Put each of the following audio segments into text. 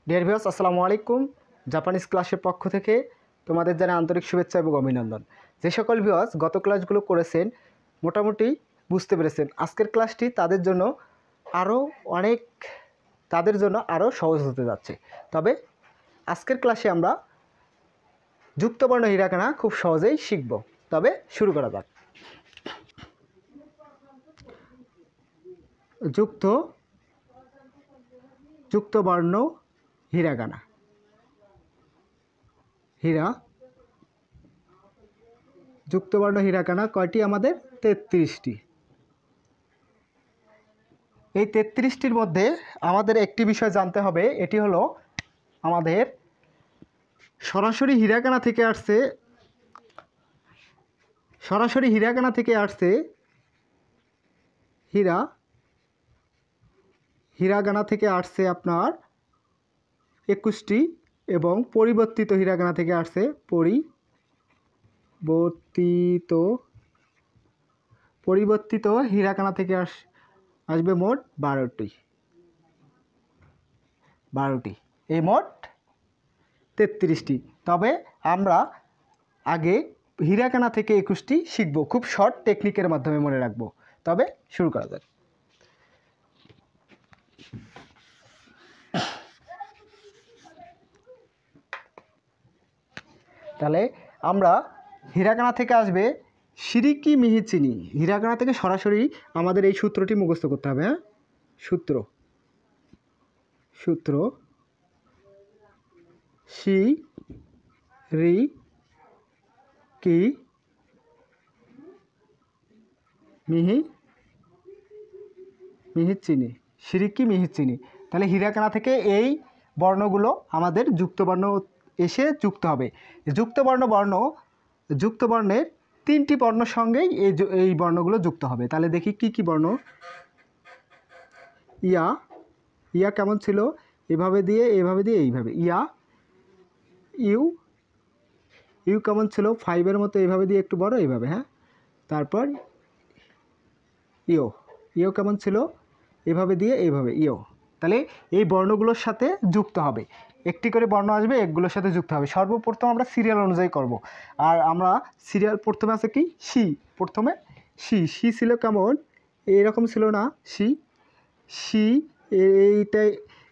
Dear viewers, আসসালামু আলাইকুম। Japanese ক্লাসের পক্ষ থেকে তোমাদের জানাই আন্তরিক শুভেচ্ছা এবং অভিনন্দন। যে সকল ভিউয়ার্স গত ক্লাসগুলো করেছেন মোটামুটি বুঝতে পেরেছেন, আজকের ক্লাসটি তাদের জন্য আরও সহজ হতে যাচ্ছে। তবে আজকের ক্লাসে আমরা যুক্তবর্ণ হিরাকানা খুব সহজেই শিখব। তবে শুরু করা যাক। যুক্তবর্ণ হিরাকানা। যুক্তবর্ণ হিরাকানা কয়টি? আমাদের 33টি। এই 33টির মধ্যে আমাদের একটি বিষয় জানতে হবে, এটি হলো আমাদের সরাসরি হিরাকানা থেকে আসছে। হিরাগানা থেকে আসছে আপনার 21টি এবং পরিবর্তিত হিরাগানা থেকে আসছে পরিবর্তিত হিরাকানা থেকে আসবে মোট 12টি। এই মোট 33টি। তবে আমরা আগে হিরাকানা থেকে 21টি শিখব, খুব শর্ট টেকনিকের মাধ্যমে মনে রাখব। তবে শুরু করা যাক। তাহলে আমরা হিরাকানা থেকে আসবে শিরিকি মিহিচিনি। হিরাকানা থেকে সরাসরি আমাদের এই সূত্রটি মুখস্থ করতে হবে। হ্যাঁ, সূত্র শি রি কি মিহিচিনি, শিরিকি মিহিচিনি। তাহলে হিরাকানা থেকে এই বর্ণগুলো আমাদের যুক্তবর্ণ এসে যুক্ত হবে। যুক্তবর্ণের 3টি বর্ণের সঙ্গেই এই বর্ণগুলো যুক্ত হবে। তাহলে দেখি কি কি বর্ণ। ইয়া কেমন ছিল? এভাবে দিয়ে এইভাবে ইয়া। ইউ কেমন ছিল? 5-এর মতো এইভাবে দিয়ে একটু বড়, এইভাবে। হ্যাঁ, তারপর ইও কেমন ছিল? এভাবে দিয়ে এইভাবে ইও। তাহলে এই বর্ণগুলোর সাথে যুক্ত হবে, একটি করে বর্ণ আসবে, এগুলোর সাথে যুক্ত হবে। সর্বপ্রথম আমরা সিরিয়াল অনুযায়ী করব। আর আমরা সিরিয়াল প্রথমে আছে কি? প্রথমে সি ছিল কেমন? এইরকম ছিল না? এইটাই।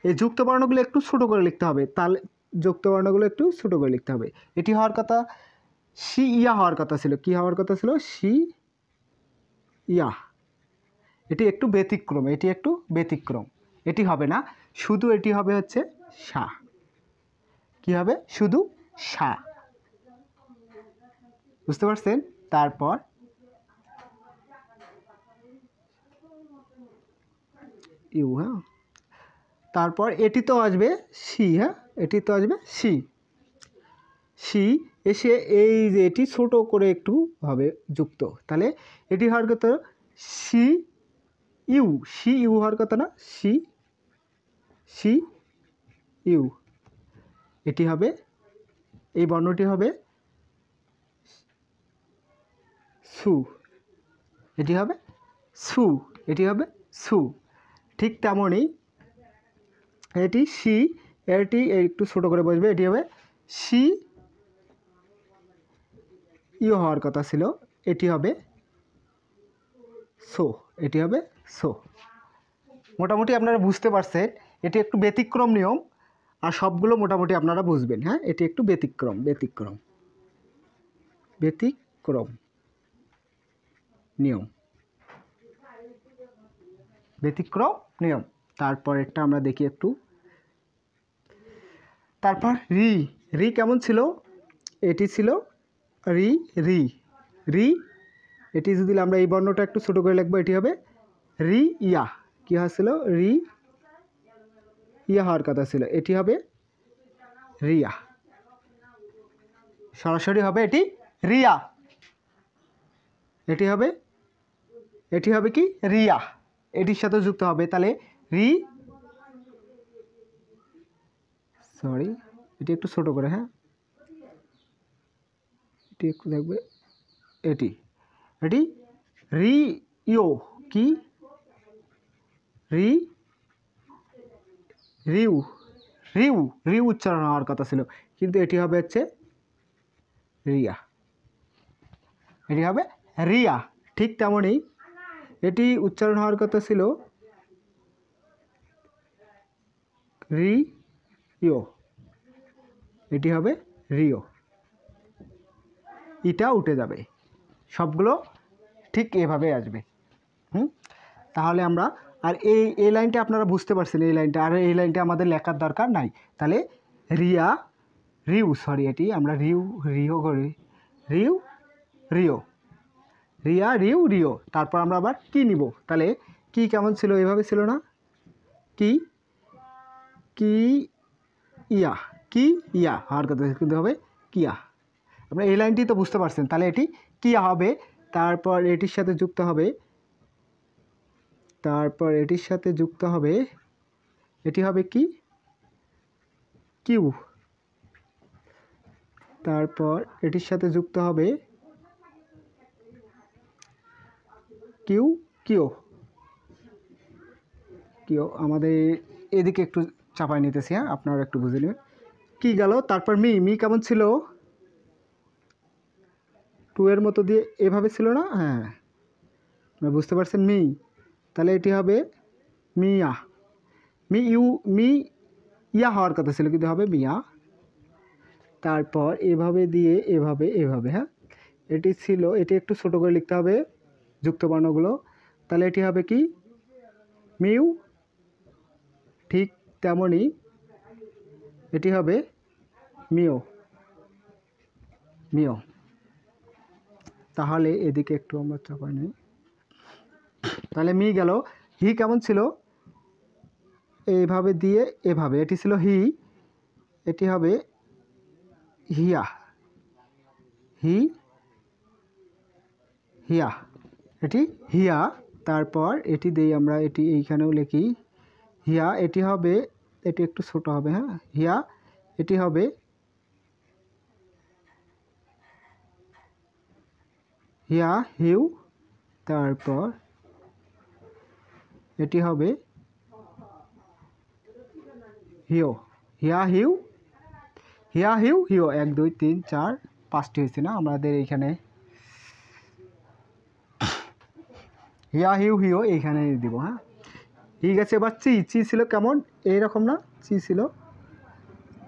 এই যুক্ত বর্ণগুলো একটু ছোটো করে লিখতে হবে। তাহলে যুক্ত বর্ণগুলো একটু ছোটো করে লিখতে হবে। এটি হওয়ার কথা ইয়া হওয়ার কথা ছিল। কি হওয়ার কথা ছিল? ইয়া। এটি একটু ব্যতিক্রম। এটি হবে না, শুধু এটি হবে হচ্ছে সা। কি হবে? শুধু সা। বুঝতে পারছেন? তারপর ইউ। হ্যাঁ, তারপর এটি তো আসবে সি। হ্যাঁ, এটি তো আসবে সি এসে এই যে এটি ছোট করে একটু হবে যুক্ত। তাহলে এটি হওয়ার কথা সি ইউ হওয়ার কথা না? C U. এটি হবে, এই বর্ণটি হবে সু। এটি হবে সু। ঠিক তেমনই এটি এটি একটু ছোট করে বসবে, এটি হবে সি ইউ হওয়ার কথা ছিল, এটি হবে সো। মোটামুটি আপনারা বুঝতে পারছেন, এটি একটু ব্যতিক্রম নিয়ম, আর সবগুলো মোটামুটি আপনারা বুঝবেন। হ্যাঁ, এটি একটু ব্যতিক্রম নিয়ম। তারপর একটা আমরা দেখি একটু। তারপর রি কেমন ছিল? এটি ছিল রি। এটি যদি আমরা এই বর্ণটা একটু ছোট করে লিখবো, এটি হবে রি ইয়া। কি হয়েছিল? রি ইয়া হওয়ার কথা ছিল, এটি হবে রিয়া। সরাসরি হবে এটি রিয়া। এটি হবে কি? রিয়া। এটির সাথে যুক্ত হবে। তাহলে এটি একটু ছোট করে। হ্যাঁ, এটি একটু দেখবে, এটি রি ইও। কি? রিউ। রিউ, রিউ উচ্চারণ হওয়ার কথা ছিল, কিন্তু এটি হবে হচ্ছে রিয়া, এটি হবে রিয়া। ঠিক তেমনই এটি উচ্চারণ হওয়ার কথা ছিল রিও, এটি হবে রিও, এটা উঠে যাবে, সবগুলো ঠিক এভাবে আসবে। তাহলে আমরা আর এই লাইনটা আপনারা বুঝতে পারছেন, এই লাইনটা, আর এই লাইনটা আমাদের লেখার দরকার নাই। তাহলে রিয়া রিউ, সরি এটি আমরা রিও করি, রিউ রিও, রিয়া রিউ রিও। তারপর আমরা আবার কি নিব, তাহলে কি কেমন ছিল, এভাবে ছিল না, কি কি ইয়া, কি ইয়া হওয়ার কথা কিন্তু হবে কিয়া। আপনারা এই লাইনটি তো বুঝতে পারছেন, তাহলে এটি কিয়া হবে। তারপর এটির সাথে যুক্ত হবে, তারপর এটির সাথে যুক্ত হবে, এটি হবে কি কিউ, তারপর এটির সাথে যুক্ত হবে কিউ কিও, কিও। আমাদের এদিকে একটু চাপাই নিতেছি, হ্যাঁ আপনারা একটু বুঝে নেবেন। কি গেল, তারপর মি, মি কেমন ছিল, টু এর মতো দিয়ে এভাবে ছিল না, হ্যাঁ বুঝতে পারছেন, মি, তাহলে এটি হবে মিয়া, মি ইউ, মি ইয়া হওয়ার কথা ছিল কিন্তু হবে মিয়া। তারপর এভাবে দিয়ে এভাবে এভাবে, হ্যাঁ এটি ছিল, এটি একটু ছোট করে লিখতে হবে যুক্ত বর্ণগুলো, তাহলে এটি হবে কি মিউ। ঠিক তেমনই এটি হবে মিও, মিও। তাহলে এদিকে একটু আমরা চাপাই নিই, তাহলে মি গেল। হি কেমন ছিল, এইভাবে দিয়ে এভাবে, এটি ছিল হি, এটি হবে হিয়া, হি হিয়া, এটি হিয়া। তারপর এটি দেই আমরা, এটি এইখানেও লিখি হিয়া, এটি হবে, এটি একটু ছোট হবে, হ্যাঁ হিয়া, এটি হবে হিয়া হিউ, তারপর এটি হবে হিও, হিয়া হিউ, হিয়া হিউ হিও। 1 2 3 4 5টি হয়েছে না আমাদের এইখানে, হিয়া হিউ হিও এইখানে দিব, হ্যাঁ ঠিক আছে। এবার চি, চি ছিল কেমন, এইরকম না, চি ছিল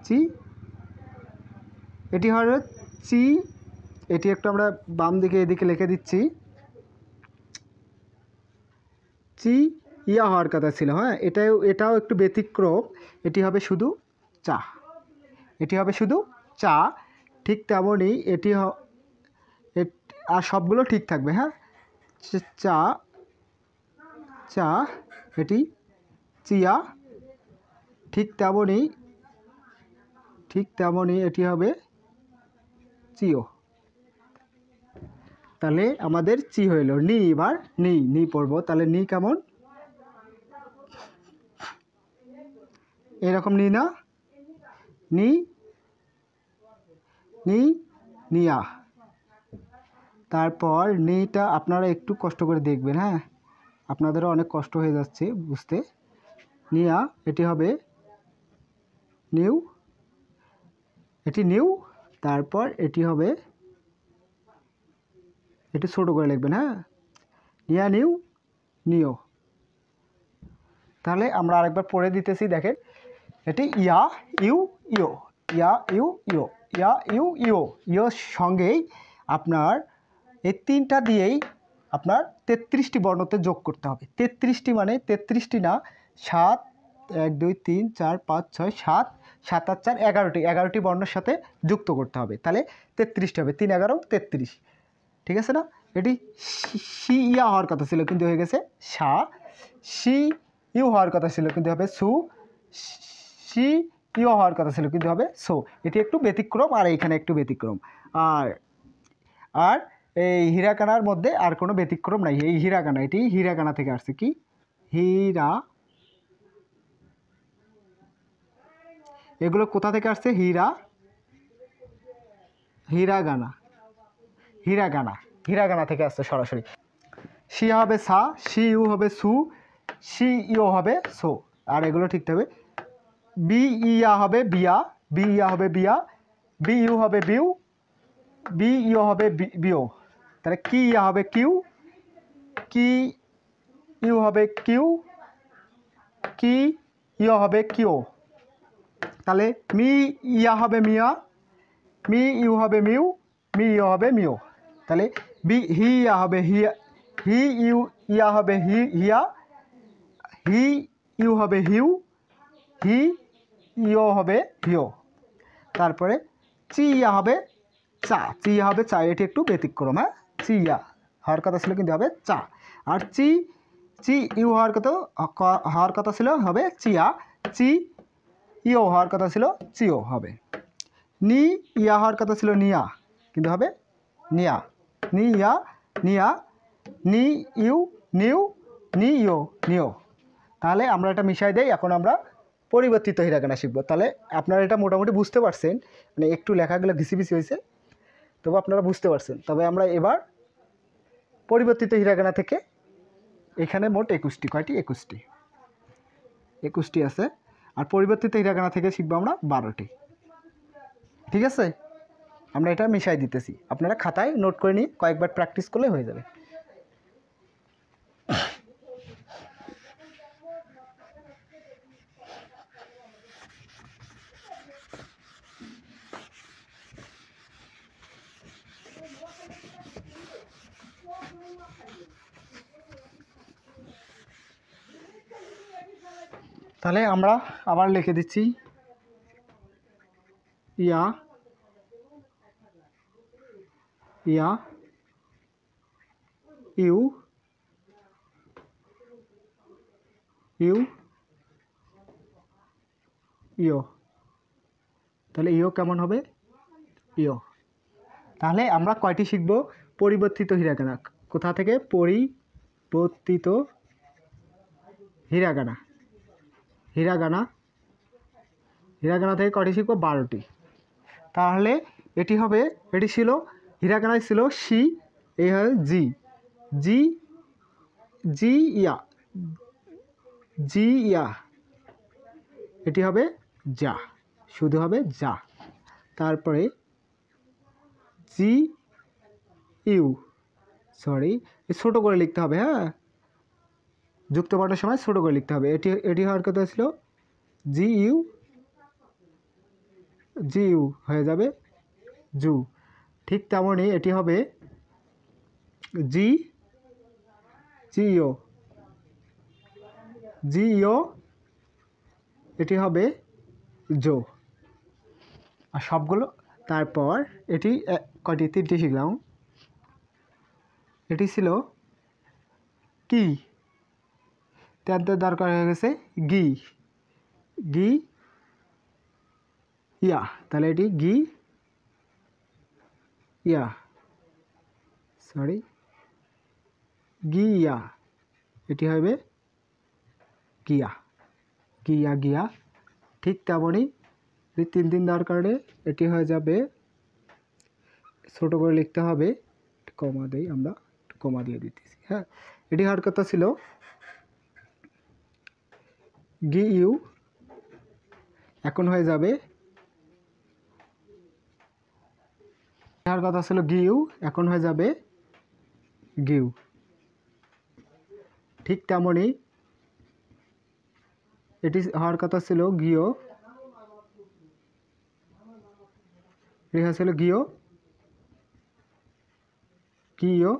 চি, এটি হবে চি, এটি একটু আমরা বাম দিকে এদিকে লিখে দিচ্ছি, চি ইয়া হওয়ার কথা ছিল, হ্যাঁ এটাও একটু ব্যতিক্রম, এটি হবে শুধু চা, এটি হবে শুধু চা। ঠিক তেমনই এটি আর সবগুলো ঠিক থাকবে, হ্যাঁ চা চা, এটি চিয়া। ঠিক তেমনই এটি হবে চিও। তাহলে আমাদের চি হইল। নি, এবার নি পড়ব, তাহলে নি কেমন, এরকম নি না, নি নি নিয়া। তারপর নিটা আপনারা একটু কষ্ট করে দেখবেন, হ্যাঁ আপনাদেরও অনেক কষ্ট হয়ে যাচ্ছে বুঝতে। নিয়া, এটি হবে নিউ, এটি নিউ। তারপর এটি হবে, এটি ছোটো করে লিখবেন, হ্যাঁ নিয়া নিউ নিও। তাহলে আমরা আরেকবার পড়ে দিতেছি, দেখেন এটি ইয়া ইউ ইও, ইয়া ইউ ইও, ইয়া ইউ ইও, ইওর সঙ্গেই আপনার এই তিনটা দিয়েই আপনার 33টি বর্ণতে যোগ করতে হবে। 33টি মানে 33টি না, 7 1 2 3 4 5 6 7 7 8 4 11টি বর্ণের সাথে যুক্ত করতে হবে, তাহলে 33টি হবে, 3 11 33, ঠিক আছে না। এটি সি ইয়া হওয়ার কথা ছিল কিন্তু হয়ে গেছে সা, সি ইউ হওয়ার কথা ছিল কিন্তু হবে সু, সি ইউ হওয়ার কথা ছিল কিন্তু হবে সো। এটি একটু ব্যতিক্রম, আর এইখানে একটু ব্যতিক্রম। আর আর এই হিরাকানার মধ্যে আর কোনো ব্যতিক্রম নাই। এই হিরাকানা, এটি হিরাকানা থেকে আসছে, কি হীরা, এগুলো কোথা থেকে আসছে, হিরাগানা, হিরাগানা থেকে আসছে সরাসরি। সি হবে সা, সি ইউ হবে সু, সি ইউ হবে সো। আর এগুলো ঠিক হবে বি ইয়া হবে বিয়া, বি ইয়া হবে বিয়া, বি ইউ হবে বিউ, বি ইউ হবে বিও। তাহলে কি ইয়া হবে কিউ, কি ইউ হবে কিউ, কি ইউ হবে কিউ। তাহলে মি ইয়া হবে মিয়া, মি ইউ হবে মিউ, মি ইউ হবে মিও। তাহলে বি হি ইয়া হবে হিয়া, হি ইউ ইয়া হবে হিয়া, হি ইউ হবে হিউ, হি ইউ হবে হিও। তারপরে চি ইয়া হবে চা, চি ইয়া হবে চা, এটি একটু ব্যতিক্রম। হ্যাঁ, চি ইয়া হওয়ার কথা ছিল কিন্তু হবে চা। আর চি চি ইউ হওয়ার কথা ছিল হবে চিয়া, চি ইও হওয়ার কথা ছিল চিও হবে। নি ইয়া হওয়ার কথা ছিল নিয়া, কিন্তু হবে নিয়া, নি ইয়া নিয়া, নি ইউ নিউ, নি ইউ নিও। তাহলে আমরা এটা মিশাই দেই। এখন আমরা পরিবর্তিত হিরাগানা শিখব। তাহলে আপনারা এটা মোটামুটি বুঝতে পারছেন, মানে একটু লেখাগুলো ঘিসিবিসি হয়েছে, তবু আপনারা বুঝতে পারছেন। তবে আমরা এবার পরিবর্তিত হিরাগানা থেকে এখানে মোট 21টি, কয়টি 21টি, 21টি আছে। আর পরিবর্তিত হিরাগানা থেকে শিখবো আমরা 12টি। ঠিক আছে, আমরা এটা মিশাই দিতেছি, আপনারা খাতায় নোট করে নিয়ে কয়েকবার প্র্যাকটিস করলে হয়ে যাবে। তাহলে আমরা আবার লিখে দিচ্ছি ইয়া ইয়া ইউ ইউ ইও। তাহলে ইও কেমন হবে ইও। তাহলে আমরা কয়টি শিখব পরিবর্তিত হিরাগানা। কোথা থেকে? পরিবর্তিত হিরাগানা, হিরাগানা, হিরাগানা থেকে কয়টি শিখব? 12টি। তাহলে এটি হবে, এটি ছিল হিরাগানায় ছিল সি, এই হয় জি, জি জি ইয়া, জি ইয়া, এটি হবে যা, শুধু হবে যা। তারপরে জি ইউ, সরি ছোটো করে লিখতে হবে, হ্যাঁ, যুক্ত পাঠের সময় ছোটো করে লিখতে হবে। এটি হওয়ার কথা ছিল জি ইউ, জি ইউ হয়ে যাবে জু। ঠিক তেমনই এটি হবে জি জিও, জিও, এটি হবে জো। আর সবগুলো, তারপর এটি কয়টি? 3টি শিখলাম। এটি ছিল কি, দরকার হয়ে গেছে গি, গি ইয়া, তাহলে এটি গি ইয়া, সরি গিয়া, এটি হবে গিয়া, গিয়া গিয়া। ঠিক তেমনই 3 দরকার, এটি হয়ে যাবে, ছোটো করে লিখতে হবে, কমা দেই আমরা, কমা দিয়ে দিতেছি। হ্যাঁ, এটি হওয়ার কথা ছিল গি ইউ, এখন হয়ে যাবে, হওয়ার কথা ছিল গিউ, এখন হয়ে যাবে গিউ। ঠিক তেমনই এটি হওয়ার কথা ছিল গিও, এটি ছিল গিও, গিও,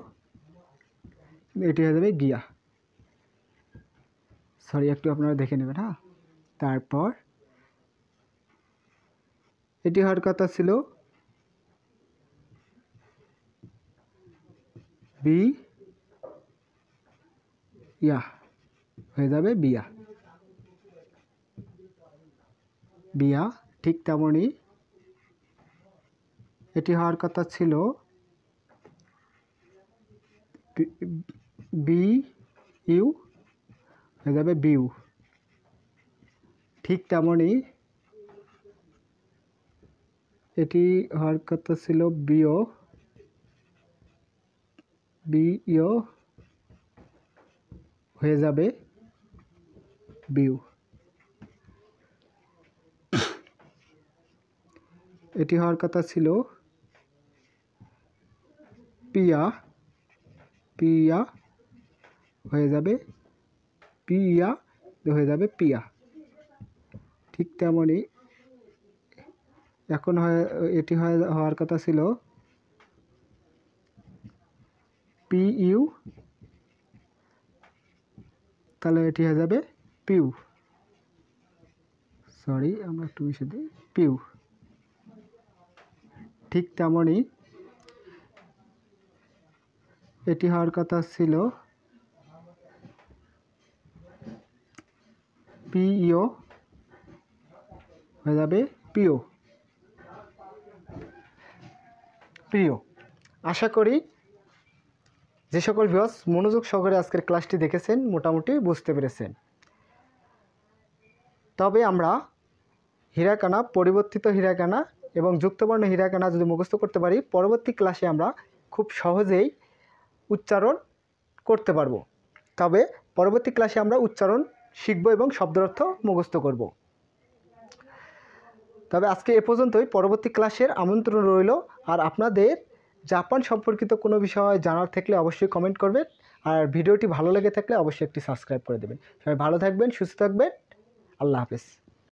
এটি হয়ে যাবে গিয়া। সরি, একটু আপনারা দেখে নেবেন। হ্যাঁ, তারপর এটি হওয়ার কথা ছিল বি ইয়া, হয়ে যাবে বিয়া, বিয়া। ঠিক তেমনই এটি হওয়ার কথা ছিল বি ইউ, হয়ে যাবে বিউ। ঠিক তেমনই এটি হওয়ার কথা ছিল বিও, বিও হয়ে যাবে বিউ। এটি হওয়ার কথা ছিল পিয়া, পিয়া হয়ে যাবে পিয়া, হয়ে যাবে পিয়া। ঠিক তেমনই এখন এটি হওয়ার কথা ছিল পি ইউ, তাহলে এটি হয়ে যাবে পিউ। সরি, আমরা একটু মিশে দিই, পিউ। ঠিক তেমনই এটি হওয়ার কথা ছিল পিও, হয়ে যাবে পিও, প্রিয়। আশা করি যে সকল ভিউয়ার্স মনোযোগ সহকারে আজকের ক্লাসটি দেখেছেন মোটামুটি বুঝতে পেরেছেন। তবে আমরা হিরাকানা, পরিবর্তিত হিরাকানা এবং যুক্তবর্ণ হিরাকানা যদি মুখস্থ করতে পারি, পরবর্তী ক্লাসে আমরা খুব সহজেই উচ্চারণ করতে পারবো। তবে পরবর্তী ক্লাসে আমরা উচ্চারণ শিখব এবং শব্দের অর্থ মুখস্থ করব। তবে আজকে এ পর্যন্তই। পরবর্তী ক্লাসের আমন্ত্রণ রইল। আর আপনাদের জাপান সম্পর্কিত কোনো বিষয় জানার থাকলে অবশ্যই কমেন্ট করবেন। আর ভিডিওটি ভালো লেগে থাকলে অবশ্যই একটি সাবস্ক্রাইব করে দেবেন। সবাই ভালো থাকবেন, সুস্থ থাকবেন। আল্লাহ হাফেজ।